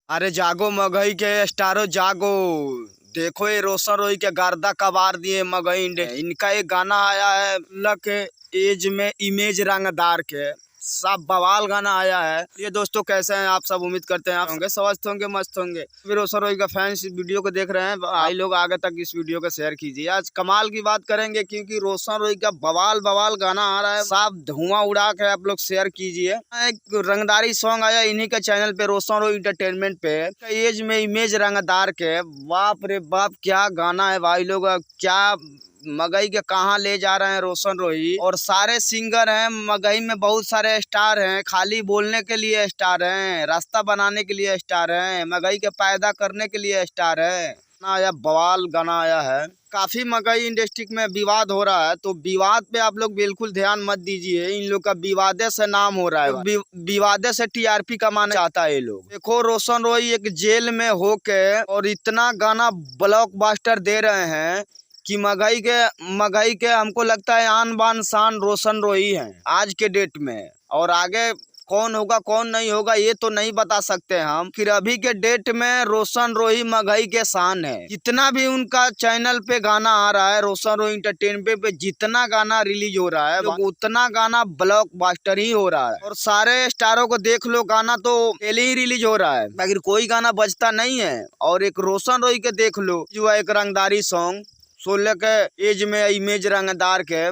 अरे जागो मगही के स्टारो जागो। देखो ये रोशन रोही के गर्दा कबार दिए मगही इनका एक गाना आया है लक एज में इमेज रंगदार के सब बवाल गाना आया है। ये दोस्तों कैसे हैं आप सब? उम्मीद करते हैं आप होंगे स्वस्थ होंगे मस्त होंगे। फिर रोशन रोही का फैंस इस वीडियो को देख रहे हैं, भाई लोग आगे तक इस वीडियो को शेयर कीजिए। आज कमाल की बात करेंगे क्योंकि रोशन रोही का बवाल बवाल गाना आ रहा है, सब धुआं उड़ा के आप लोग शेयर कीजिए। एक रंगदारी सॉन्ग आया इन्हीं के चैनल पे रोशन रोही इंटरटेनमेंट पे, एज में इमेज रंगदार के। बाप रे बाप क्या गाना है भाई लोग, क्या मगही के कहाँ ले जा रहे हैं रोशन रोही। और सारे सिंगर हैं मगही में, बहुत सारे स्टार हैं, खाली बोलने के लिए स्टार हैं, रास्ता बनाने के लिए स्टार हैं, मगही के पैदा करने के लिए स्टार है। आया बवाल गाना आया है। काफी मगही इंडस्ट्री में विवाद हो रहा है, तो विवाद पे आप लोग बिल्कुल ध्यान मत दीजिए। इन लोग का विवादे से नाम हो रहा है, विवादे से टीआरपी कमाना चाहता है ये लोग। देखो रोशन रोही एक जेल में होके और इतना गाना ब्लॉकबस्टर दे रहे हैं कि मगही के हमको लगता है आन बान शान रोशन रोही है आज के डेट में। और आगे कौन होगा कौन नहीं होगा ये तो नहीं बता सकते हम, फिर अभी के डेट में रोशन रोही मगही के शान है। जितना भी उनका चैनल पे गाना आ रहा है, रोशन रोही इंटरटेनमेंट पे जितना गाना रिलीज हो रहा है उतना गाना ब्लॉकबस्टर ही हो रहा है। और सारे स्टारों को देख लो, गाना तो पहले ही रिलीज हो रहा है, मगर कोई गाना बजता नहीं है। और एक रोशन रोही के देख लो, जो है एक रंगदारी सॉन्ग 16 के एज में इमेज रंगदार के,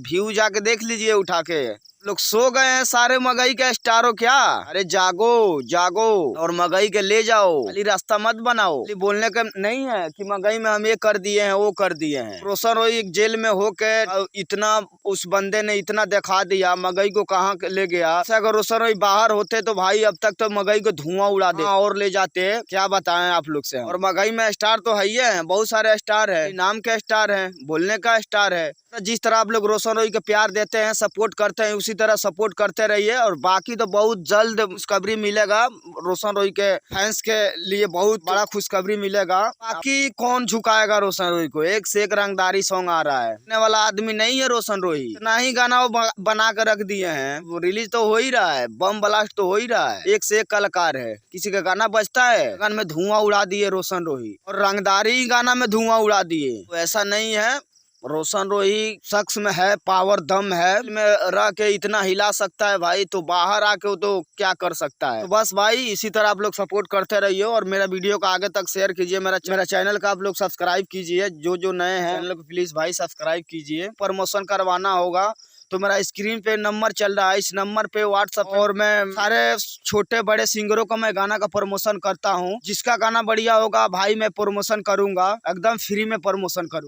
व्यू जाके देख लीजिए उठा के। लोग सो गए हैं सारे मगही के स्टारों क्या। अरे जागो जागो और मगही के ले जाओ, खाली रास्ता मत बनाओ। बोलने का नहीं है कि मगही में हम ये कर दिए हैं वो कर दिए हैं। रोशन रोही एक जेल में होके इतना उस बंदे ने इतना दिखा दिया, मगही को कहाँ ले गया। अगर रोशन रोही बाहर होते तो भाई अब तक तो मगही को धुआं उड़ा दे और ले जाते, क्या बताएं आप लोग से। और मगही में स्टार तो है ही है, बहुत सारे स्टार है, नाम के स्टार है, बोलने का स्टार है। जिस तरह आप लोग रोशन रोही को प्यार देते हैं, सपोर्ट करते हैं, उसी तरह सपोर्ट करते रहिए। और बाकी तो बहुत जल्द खुशखबरी मिलेगा रोशन रोही के फैंस के लिए, बहुत बड़ा खुशखबरी मिलेगा। बाकी कौन झुकाएगा रोशन रोही को? एक से एक रंगदारी सॉन्ग आ रहा है, सुनने वाला आदमी नहीं है रोशन रोही। इतना ही गाना वो बना कर रख दिए हैं, वो रिलीज तो हो ही रहा है, बम ब्लास्ट तो हो ही रहा है। एक से एक कलाकार है, किसी का गाना बजता है, गाने में धुआं उड़ा दिए रोशन रोही, और रंगदारी गाना में धुआं उड़ा दिए। तो ऐसा नहीं है, रोशन रोही शख्स में है पावर, दम है, में रह के इतना हिला सकता है भाई, तो बाहर आके वो तो क्या कर सकता है। तो बस भाई इसी तरह आप लोग सपोर्ट करते रहिए और मेरा वीडियो को आगे तक शेयर कीजिए। मेरा चैनल का आप लोग सब्सक्राइब कीजिए, जो नए हैं चैनल को प्लीज भाई सब्सक्राइब कीजिए। प्रमोशन करवाना होगा तो मेरा स्क्रीन पे नंबर चल रहा है, इस नंबर पे व्हाट्सएप, और मैं सारे छोटे बड़े सिंगरों का मैं गाना का प्रमोशन करता हूँ। जिसका गाना बढ़िया होगा भाई मैं प्रमोशन करूंगा, एकदम फ्री में प्रमोशन करूँ।